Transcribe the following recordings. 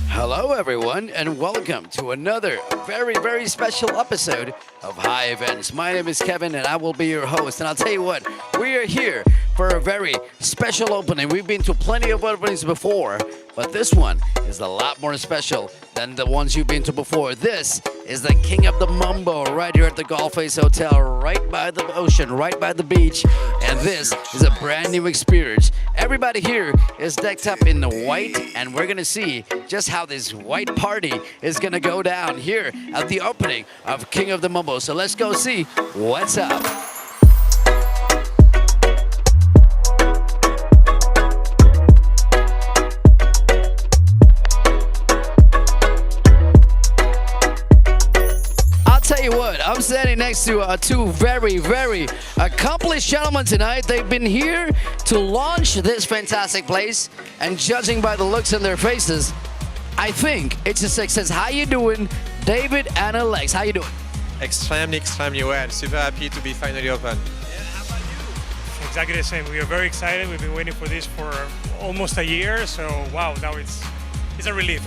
Hello, everyone, and welcome to another very, very special episode of High Events. My name is Kevin, and I will be your host. And I'll tell you what, we are here for a very special opening. We've been to plenty of openings before, but this one is a lot more special than the ones you've been to before. This is the King of the Mambo right here at the Galle Hotel, right by the ocean, right by the beach. And this is a brand new experience. Everybody here is decked up in the white, and we're going to see just how this white party is going to go down here at the opening of King of the Mambo. So let's go see what's up. Tell you what, I'm standing next to two very, very accomplished gentlemen tonight. They've been here to launch this fantastic place, and judging by the looks on their faces, I think it's a success. How you doing, David and Alex? How you doing? Extremely well. Super happy to be finally open. Yeah, how about you? Exactly the same. We are very excited. We've been waiting for this for almost a year, so wow, now it's a relief.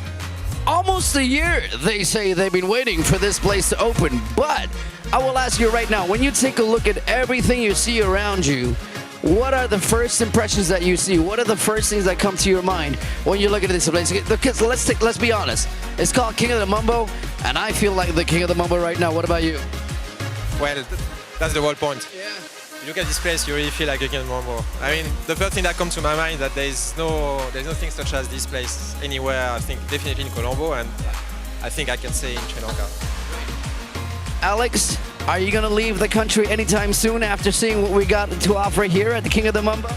Almost a year, they say they've been waiting for this place to open. But I will ask you right now, when you take a look at everything you see around you, what are the first impressions that you see? What are the first things that come to your mind when you look at this place? Because let's be honest. It's called King of the Mambo, and I feel like the King of the Mambo right now. What about you? Well, that's the whole point. Yeah. You look at this place, you really feel like a King of the Mambo. I mean, the first thing that comes to my mind is that there's nothing such as this place anywhere. I think definitely in Colombo, and I think I can say in Sri Lanka. Alex, are you going to leave the country anytime soon after seeing what we got to offer here at the King of the Mambo?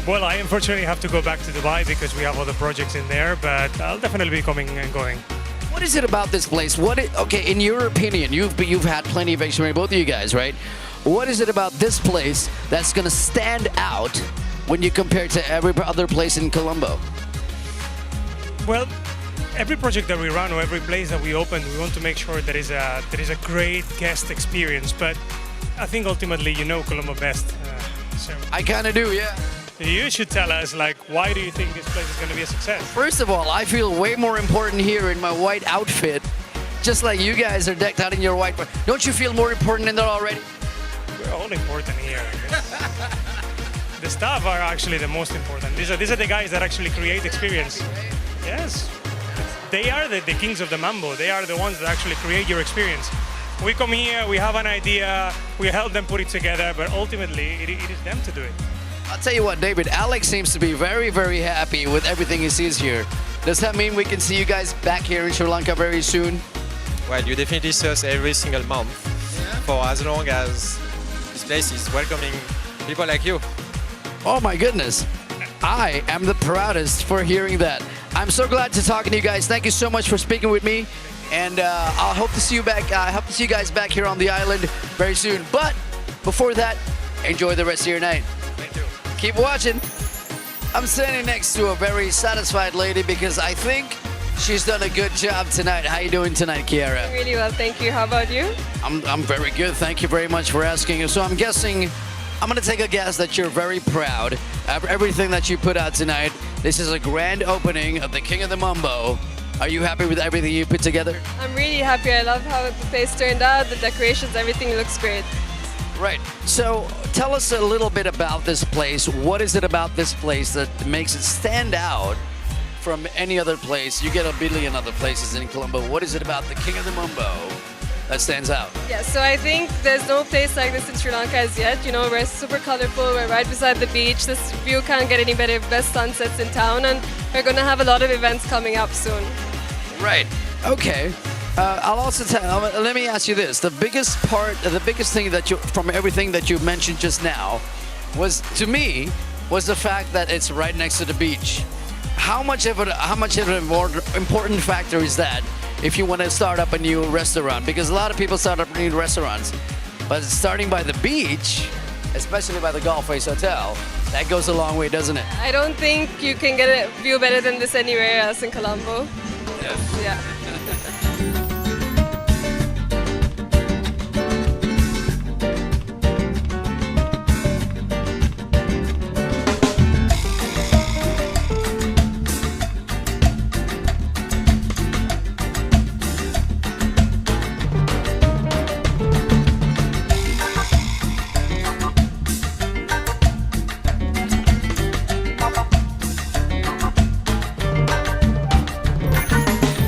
Well, I unfortunately have to go back to Dubai because we have other projects in there, but I'll definitely be coming and going. What is it about this place? Okay, in your opinion, you've had plenty of experience, both of you guys, right? What is it about this place that's going to stand out when you compare to every other place in Colombo? Well, every project that we run or every place that we open, we want to make sure there is a great guest experience. But I think ultimately you know Colombo best. So I kind of do, yeah. you should tell us, like, why do you think this place is going to be a success? First of all, I feel way more important here in my white outfit, just like you guys are decked out in your white. Don't you feel more important in there already? We're all important here. The staff are actually the most important. These are the guys that actually create experience. Yes. They are the kings of the Mambo. They are the ones that actually create your experience. We come here, we have an idea, we help them put it together, but ultimately it is them to do it. I'll tell you what, David, Alex seems to be very, very happy with everything he sees here. Does that mean we can see you guys back here in Sri Lanka very soon? Well, you definitely see us every single month for as long as this place is welcoming people like you. Oh my goodness. I am the proudest for hearing that. I'm so glad to talk to you guys. Thank you so much for speaking with me. And I'll hope to see you back. I hope to see you guys back here on the island very soon. But before that, enjoy the rest of your night. Thank you. Keep watching. I'm standing next to a very satisfied lady because I think she's done a good job tonight. How you doing tonight, Kiara? Really well, thank you. How about you? I'm very good. Thank you very much for asking. So I'm guessing, I'm going to take a guess that you're very proud of everything that you put out tonight. This is a grand opening of the King of the Mambo. Are you happy with everything you put together? I'm really happy. I love how the place turned out, the decorations, everything looks great. Right. So tell us a little bit about this place. What is it about this place that makes it stand out from any other place? You get a billion other places in Colombo. What is it about the King of the Mambo that stands out? Yeah, so I think there's no place like this in Sri Lanka as yet. You know, we're super colorful, we're right beside the beach. This view can't get any better, best sunsets in town, and we're going to have a lot of events coming up soon. Right. Okay. I'll also let me ask you this. The biggest thing that from everything that you mentioned just now was, to me, was the fact that it's right next to the beach. How much of a more important factor is that if you want to start up a new restaurant? Because a lot of people start up new restaurants, but starting by the beach, especially by the Galle Hotel, that goes a long way, doesn't it? I don't think you can get a view better than this anywhere else in Colombo. Yeah.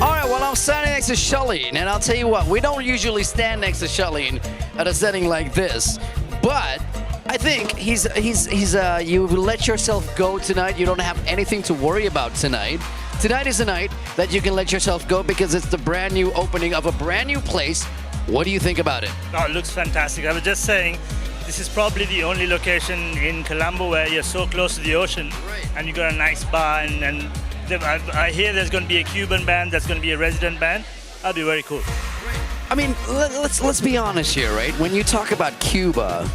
All right, well, I'm standing next to Charlene, and I'll tell you what, we don't usually stand next to Charlene at a setting like this, but I think you let yourself go tonight. You don't have anything to worry about tonight. Tonight is a night that you can let yourself go because it's the brand new opening of a brand new place. What do you think about it? Oh, it looks fantastic. I was just saying, this is probably the only location in Colombo where you're so close to the ocean, Right. and you got a nice bar, and I hear there's going to be a Cuban band, that's going to be a resident band. That'll be very cool. I mean, let's be honest here, right? When you talk about Cuba,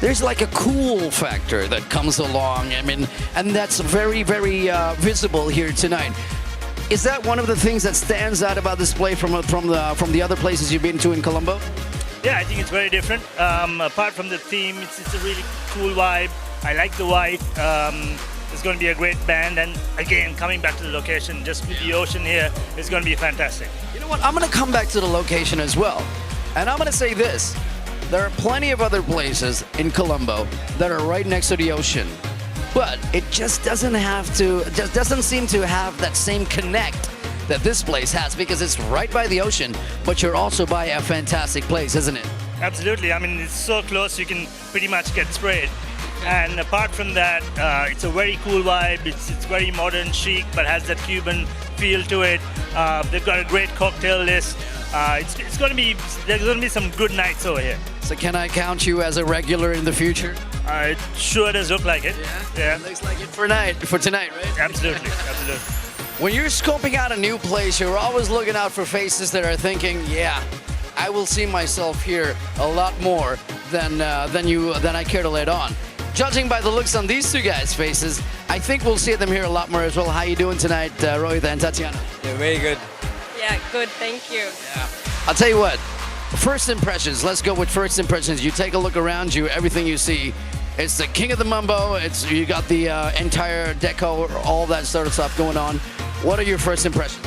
there's like a cool factor that comes along. I mean, and that's very, very visible here tonight. Is that one of the things that stands out about this play from the other places you've been to in Colombo? Yeah, I think it's very different. Apart from the theme, it's a really cool vibe. I like the white. It's going to be a great band, and again, coming back to the location, just with the ocean here, it's going to be fantastic. You know what? I'm going to come back to the location as well. And I'm going to say this. There are plenty of other places in Colombo that are right next to the ocean. But it just doesn't seem to have that same connect that this place has because it's right by the ocean, but you're also by a fantastic place, isn't it? Absolutely. I mean, it's so close you can pretty much get sprayed. And apart from that, it's a very cool vibe. It's very modern, chic, but has that Cuban feel to it. They've got a great cocktail list. There's going to be some good nights over here. So can I count you as a regular in the future? It sure does look like it. Yeah. Looks like it for tonight, right? Absolutely. Absolutely. When you're scoping out a new place, you're always looking out for faces that are thinking, yeah, I will see myself here a lot more than I care to let on. Judging by the looks on these two guys' faces, I think we'll see them here a lot more as well. How you doing tonight, Rohit and Tatiana? Yeah, very good. Yeah, good. Thank you. I'll tell you what, first impressions, let's go with first impressions. You take a look around you, everything you see, it's the king of the Mambo, you got the entire deco, all that sort of stuff going on. What are your first impressions?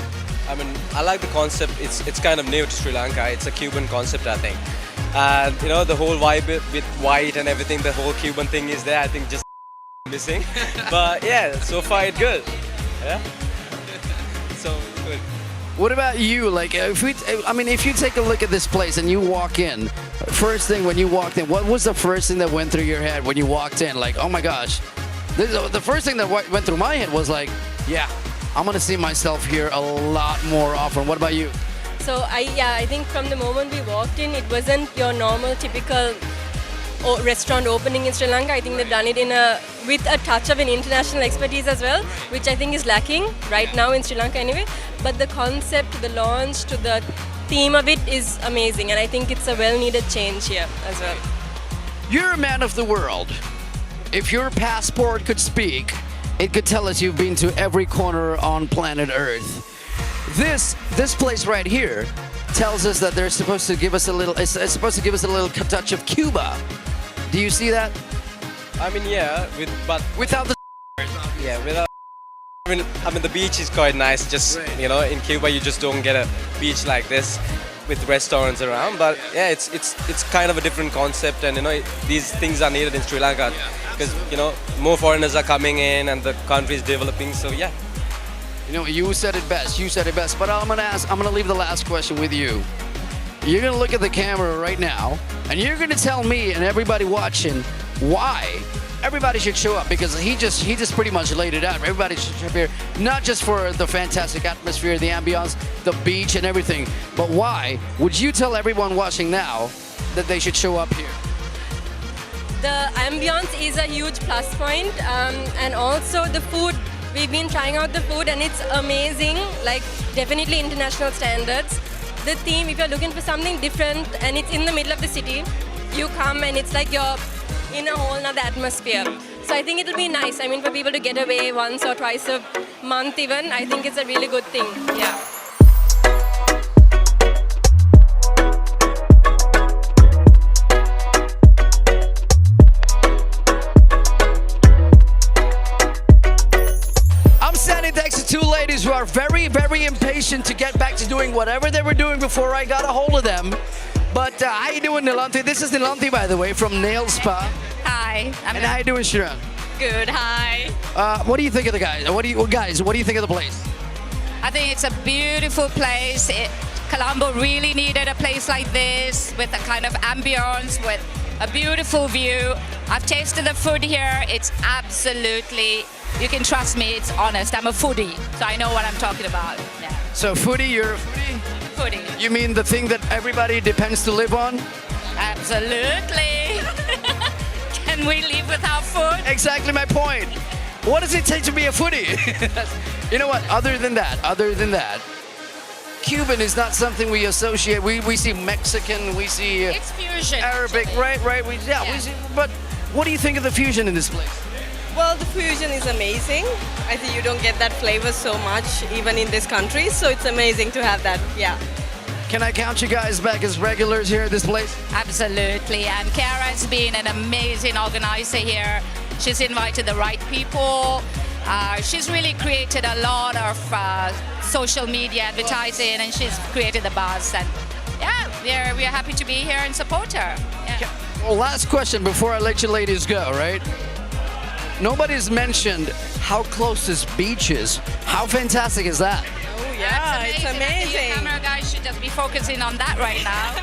I mean, I like the concept. It's kind of new to Sri Lanka. It's a Cuban concept, I think. And you know, the whole vibe with white and everything, the whole Cuban thing is there. I think just missing. But yeah, so far it's good. Yeah. So good. What about you? Like, if you take a look at this place and you walk in, first thing when you walked in, what was the first thing that went through your head when you walked in? Like, oh my gosh. The first thing that went through my head was like, yeah, I'm going to see myself here a lot more often. What about you? So I think from the moment we walked in, it wasn't your normal typical restaurant opening in Sri Lanka. I think they've done it with a touch of an international expertise as well, which I think is lacking right now in Sri Lanka anyway. But the concept, to the launch, to the theme of it is amazing, and I think it's a well-needed change here as well. You're a man of the world. If your passport could speak, it could tell us you've been to every corner on planet Earth. This place right here tells us that they're supposed to give us a little. It's supposed to give us a little touch of Cuba. Do you see that? I mean, yeah, Without the. yeah, without. I mean, the beach is quite nice. Just you know, in Cuba you just don't get a beach like this with restaurants around. But yeah, it's kind of a different concept, and you know, these things are needed in Sri Lanka because you know more foreigners are coming in and the country is developing. So yeah. You know, you said it best. But I'm gonna leave the last question with you. You're gonna look at the camera right now, and you're gonna tell me and everybody watching why everybody should show up, because he just pretty much laid it out. Everybody should show up here, not just for the fantastic atmosphere, the ambiance, the beach, and everything, but why would you tell everyone watching now that they should show up here? The ambience is a huge plus point, and also the food. We've been trying out the food and it's amazing, like definitely international standards. The theme, if you're looking for something different and it's in the middle of the city, you come and it's like you're in a whole nother atmosphere. So I think it'll be nice. I mean, for people to get away once or twice a month even, I think it's a really good thing. Yeah. two ladies who are very, very impatient to get back to doing whatever they were doing before I got a hold of them. But how you doing, Nilanthi? This is Nilanthi, by the way, from Nail Spa. Hi. And how you doing, Sharon? Good. Hi. What do you think of the guys? What do you think of the place? I think it's a beautiful place. Colombo really needed a place like this with a kind of ambience, with a beautiful view. I've tasted the food here. It's absolutely, you can trust me, it's honest. I'm a foodie, so I know what I'm talking about. Yeah. So foodie, you're a foodie? Foodie. You mean the thing that everybody depends to live on? Absolutely. Can we live without food? Exactly my point. What does it take to be a foodie? You know what? Other than that, Cuban is not something we associate. We see Mexican, we see It's fusion. Arabic, actually. right? We see. But what do you think of the fusion in this place? Well, the fusion is amazing. I think you don't get that flavor so much even in this country, so it's amazing to have that, yeah. Can I count you guys back as regulars here at this place? Absolutely. And Kara's been an amazing organizer here. She's invited the right people. She's really created a lot of social media advertising, and she's created the buzz. And yeah, we are happy to be here and support her. Yeah. Well, last question before I let you ladies go, right? Nobody's mentioned how close this beach is. How fantastic is that? Oh yeah, it's The amazing. camera guys should just be focusing on that right now.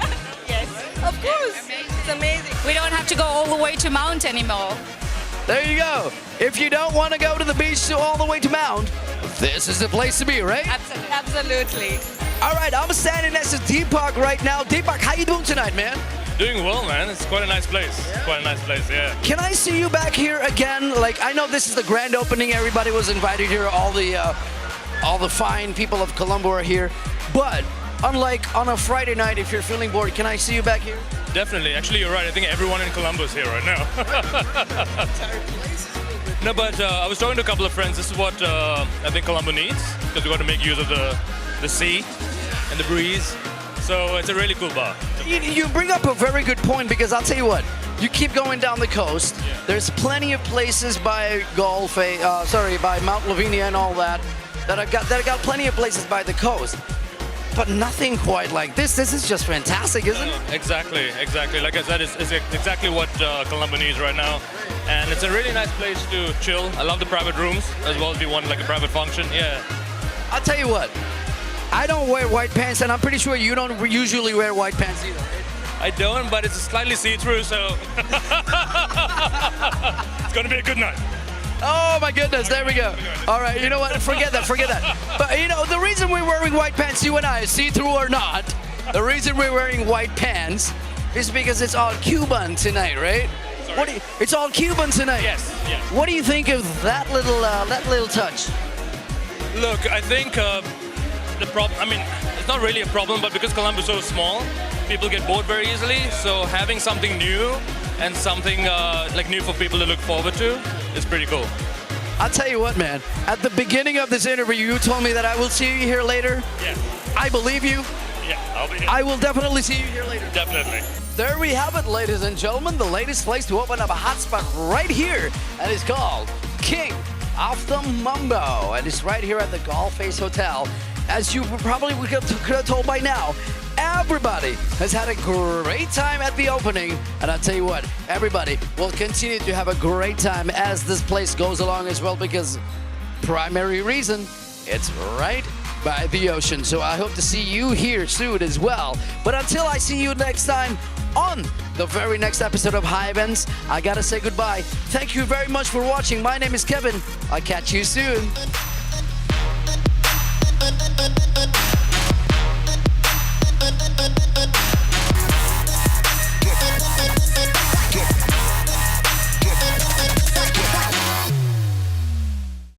Yes, of course. It's amazing. We don't have to go all the way to Mount anymore. There you go. If you don't want to go to the beach all the way to Mount, this is the place to be, right? Absolutely. Absolutely. All right, I'm standing next to Deepak right now. Deepak, how you doing tonight, man? Doing well, man. It's quite a nice place. Quite a nice place, yeah. Can I see you back here again? Like, I know this is the grand opening. Everybody was invited here. All the fine people of Colombo are here. But unlike on a Friday night, if you're feeling bored, can I see you back here? Definitely. Actually, you're right. I think everyone in Colombo is here right now. No, but I was talking to a couple of friends. This is what I think Colombo needs, because we got to make use of the sea and the breeze. So it's a really cool bar. You bring up a very good point, because I'll tell you what. You keep going down the coast. Yeah. There's plenty of places by by Mount Lavinia and all that have got plenty of places by the coast. But nothing quite like this. This is just fantastic, isn't it? Exactly. Like I said, it's exactly what Colombo needs right now. And it's a really nice place to chill. I love the private rooms, as well as if you want like a private function. Yeah. I'll tell you what. I don't wear white pants, and I'm pretty sure you don't usually wear white pants either, right? I don't, but it's slightly see-through, so it's gonna be a good night. Oh my goodness, there we go. All right, you know what? Forget that. But you know, the reason we're wearing white pants, you and I, see-through or not, the reason we're wearing white pants is because it's all Cuban tonight, right? It's all Cuban tonight. Yes. What do you think of that little touch? Look, I think the problem, I mean, it's not really a problem, but because Colombo is so small, people get bored very easily. So having something new and something like new for people to look forward to is pretty cool. I'll tell you what, man. At the beginning of this interview, you told me that I will see you here later. Yeah. I believe you. Yeah, I'll be here. I will definitely see you here later. Definitely. There we have it, ladies and gentlemen. The latest place to open up a hotspot right here. And it's called King of the Mambo. And it's right here at the Galle Hotel. As you probably could have told by now, everybody has had a great time at the opening. And I'll tell you what, everybody will continue to have a great time as this place goes along as well, because primary reason, it's right by the ocean. So I hope to see you here soon as well. But until I see you next time on the very next episode of High Events, I gotta say goodbye. Thank you very much for watching. My name is Kevin. I'll catch you soon.